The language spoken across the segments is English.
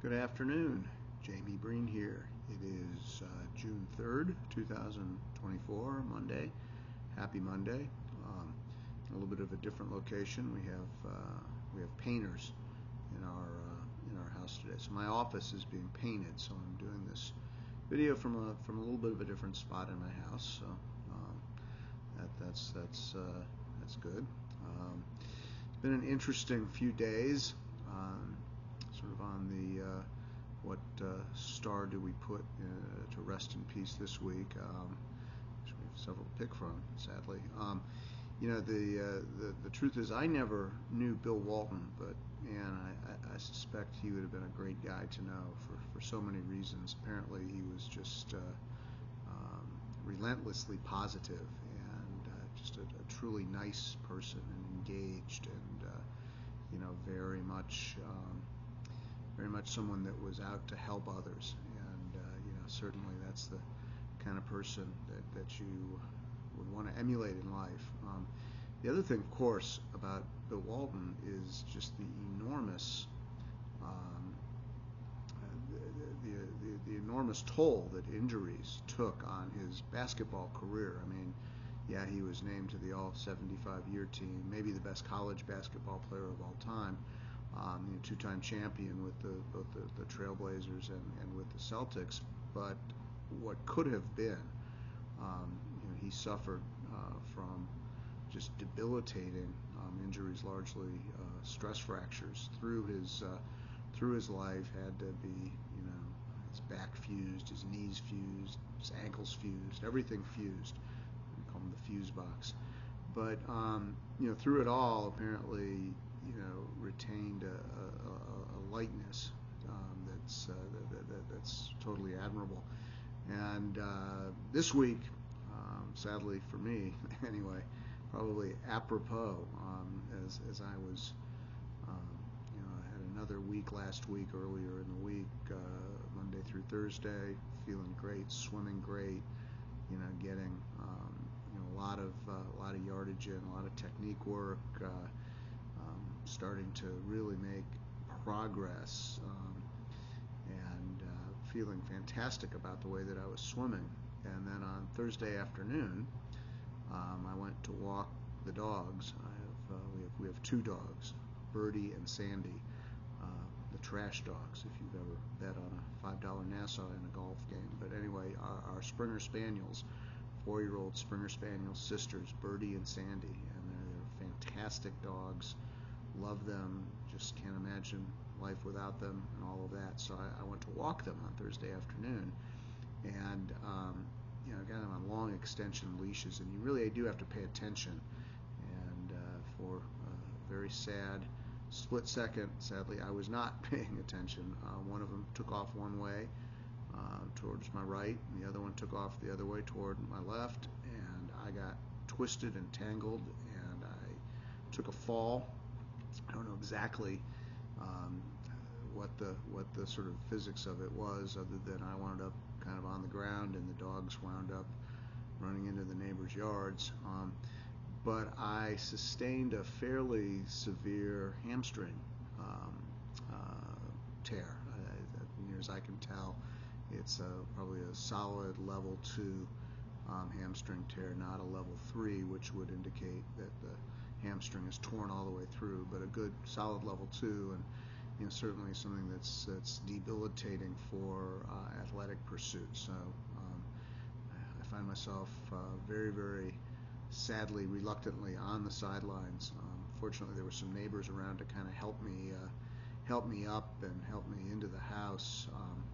Good afternoon, Jamie Breen here. It is June 3rd, 2024, Monday. Happy Monday. A little bit of a different location. We have painters in our house today. So my office is being painted. So I'm doing this video from a little bit of a different spot in my house. So that's good. It's been an interesting few days. Sort of on the what star do we put to rest in peace this week? Which we have several to pick from, sadly. The truth is, I never knew Bill Walton, but man, I suspect he would have been a great guy to know for so many reasons. Apparently, he was just relentlessly positive and just a truly nice person and engaged and very much. Very much someone that was out to help others, and certainly that's the kind of person that you would want to emulate in life. The other thing, of course, about Bill Walton is just the enormous the enormous toll that injuries took on his basketball career. I mean, yeah, he was named to the All-75-year team, maybe the best college basketball player of all time. Two-time champion with both the Trailblazers and with the Celtics, but what could have been, he suffered from just debilitating injuries, largely stress fractures through his life. Had to be, his back fused, his knees fused, his ankles fused, everything fused. We call him the fuse box. But through it all, apparently, retained a lightness that's totally admirable. And this week, sadly for me, anyway, probably apropos, as I was, I had another week last week, earlier in the week, Monday through Thursday, feeling great, swimming great, getting a lot of yardage in, a lot of technique work. Starting to really make progress and feeling fantastic about the way that I was swimming. And then on Thursday afternoon, I went to walk the dogs. We have two dogs, Birdie and Sandy, the trash dogs, if you've ever bet on a $5 Nassau in a golf game. But anyway, our Springer Spaniels, 4-year-old Springer Spaniel sisters, Birdie and Sandy, and they're fantastic dogs. Love them, just can't imagine life without them and all of that. So I went to walk them on Thursday afternoon, and got them on long extension leashes, and you really do have to pay attention. And for a very sad split second, sadly, I was not paying attention. One of them took off one way towards my right, and the other one took off the other way toward my left, and I got twisted and tangled, and I took a fall. I don't know exactly what the sort of physics of it was, other than I wound up kind of on the ground and the dogs wound up running into the neighbors' yards. But I sustained a fairly severe hamstring tear. As near as I can tell, it's probably a solid level 2 hamstring tear, not a level 3, which would indicate that the hamstring is torn all the way through, but a good solid level 2, and certainly something that's debilitating for athletic pursuits. So I find myself very, very sadly, reluctantly on the sidelines. Fortunately, there were some neighbors around to kind of help me up and help me into the house,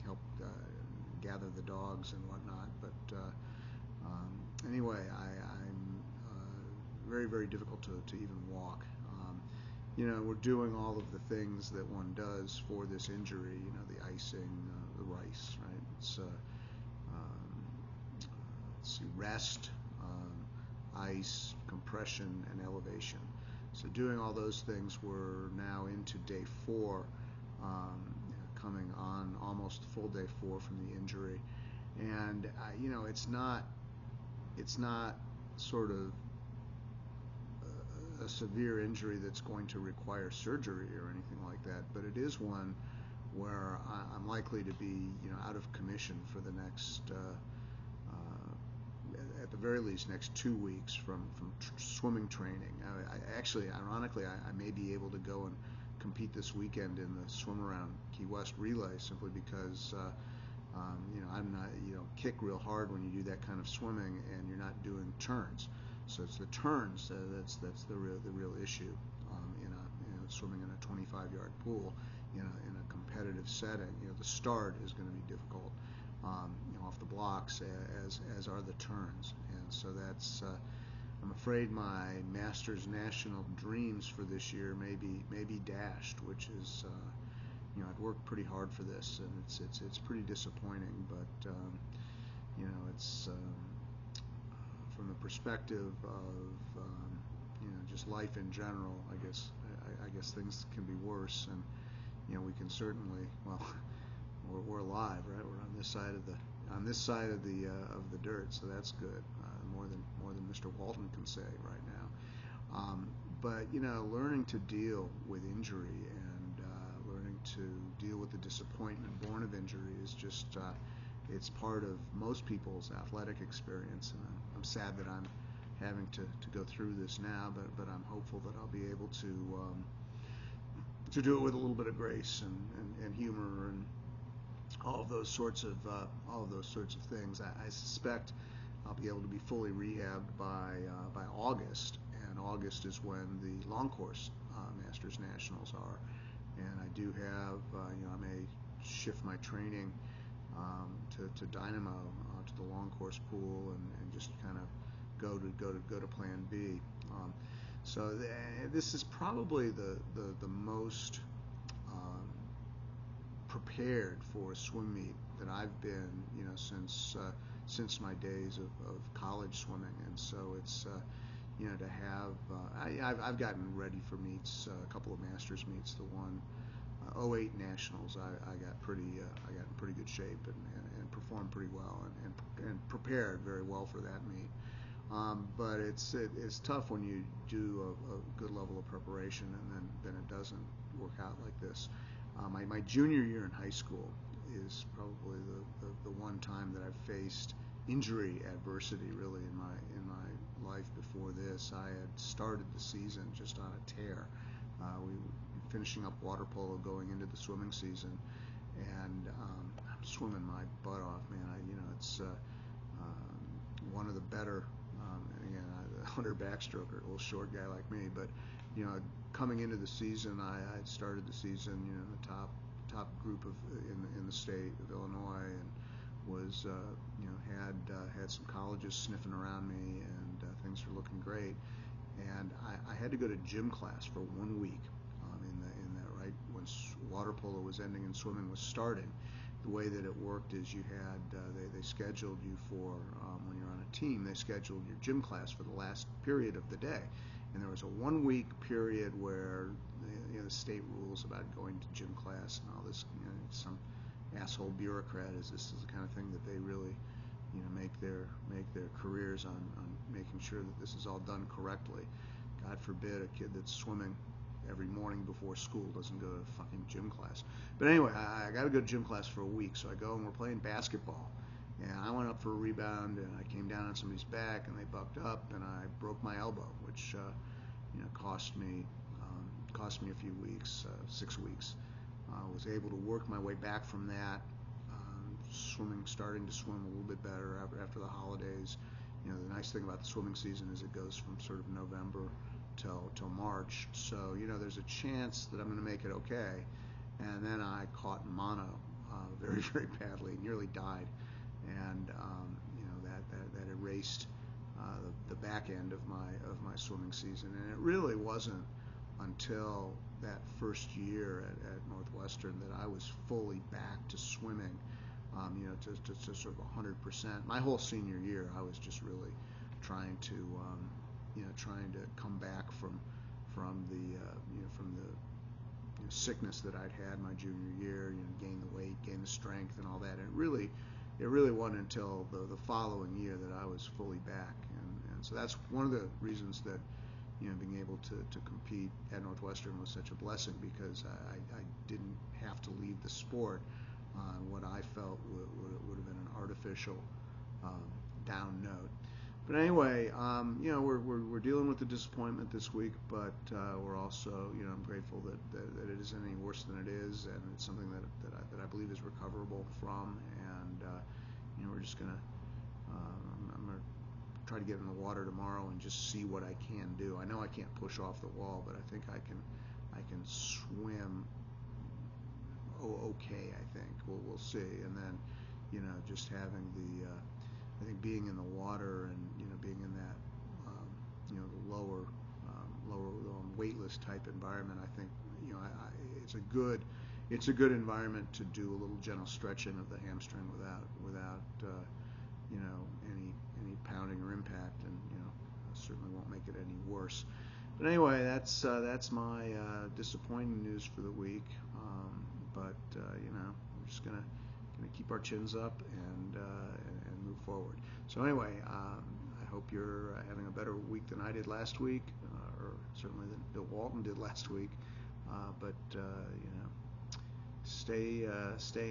help gather the dogs and whatnot. But anyway, I'm very, very difficult to even walk. We're doing all of the things that one does for this injury, the icing, the rice, right? It's let's see, rest, ice, compression, and elevation. So doing all those things, we're now into day 4, coming on almost full day 4 from the injury. And it's not sort of a severe injury that's going to require surgery or anything like that, but it is one where I'm likely to be, out of commission for the next, at the very least, next 2 weeks from swimming training. Actually, ironically, I may be able to go and compete this weekend in the swim around Key West relay simply because I'm not, kick real hard when you do that kind of swimming and you're not doing turns. So it's the turns that's the real issue swimming in a 25-yard pool in a competitive setting. The start is going to be difficult off the blocks as are the turns, and so that's I'm afraid my Masters National dreams for this year may be dashed, which is I've worked pretty hard for this, and it's pretty disappointing. But it's from the perspective of just life in general. I guess things can be worse, and we can certainly, well, we're alive, right? We're on this side of the dirt, so that's good. More than Mr. Walton can say right now. But learning to deal with injury and learning to deal with the disappointment born of injury is just it's part of most people's athletic experience, and I'm sad that I'm having to go through this now, but I'm hopeful that I'll be able to do it with a little bit of grace and humor and all of those sorts of things. I suspect I'll be able to be fully rehabbed by August, and August is when the long course Masters Nationals are, and I do have I may shift my training to Dynamo, to the long course pool, and just kind of go to Plan B. So this is probably the most prepared for a swim meet that I've been, since my days of college swimming, and so it's to have I've gotten ready for meets, a couple of Masters meets. The one 08 Nationals, I got in pretty good shape and performed pretty well and prepared very well for that meet. But it's tough when you do a good level of preparation and then it doesn't work out like this. My junior year in high school is probably the one time that I've faced injury adversity really in my life. Before this, I had started the season just on a tear. We were finishing up water polo going into the swimming season, and I'm swimming my butt off, man. It's one of the better. And again, a 100 backstroker, a little short guy like me, but coming into the season, I had started the season, in the top group of in the state of Illinois, and was had some colleges sniffing around me, and things were looking great. And I had to go to gym class for 1 week in that right when water polo was ending and swimming was starting. The way that it worked is you had they scheduled you for when you're on a team, they scheduled your gym class for the last period of the day, and there was a 1 week period where the state rules about going to gym class and all this. Some asshole bureaucrat is this is the kind of thing that they really make their careers on making sure that this is all done correctly. God forbid a kid that's swimming every morning before school doesn't go to fucking gym class. But anyway, I got to go to gym class for a week, so I go and we're playing basketball. And I went up for a rebound, and I came down on somebody's back, and they bucked up, and I broke my elbow, which cost me a few weeks, 6 weeks. I was able to work my way back from that, starting to swim a little bit better after the holidays. The nice thing about the swimming season is it goes from sort of November till March, so there's a chance that I'm going to make it okay. And then I caught mono very, very badly, nearly died, and that erased the back end of my swimming season. And it really wasn't until that first year at Northwestern that I was fully back to swimming, to sort of 100%. My whole senior year, I was just really trying to come back from the sickness that I'd had my junior year, gain the weight, gain the strength, and all that. And it really wasn't until the following year that I was fully back, and so that's one of the reasons that being able to compete at Northwestern was such a blessing because I didn't have to leave the sport on what I felt would have been an artificial down note. But anyway, we're dealing with the disappointment this week, but we're also, I'm grateful that it isn't any worse than it is, and it's something that I believe is recoverable from, and we're just gonna, I'm gonna try to get in the water tomorrow and just see what I can do. I know I can't push off the wall, but I think I can swim. Oh, okay, I think we'll see, and then, just having the I think being in the water and being in that the lower weightless type environment, I think it's a good environment to do a little gentle stretching of the hamstring without any pounding or impact, and certainly won't make it any worse. But anyway, that's my disappointing news for the week. But we're just gonna keep our chins up and move forward. So anyway, I hope you're having a better week than I did last week, or certainly than Bill Walton did last week. But stay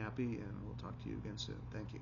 happy, and we'll talk to you again soon. Thank you.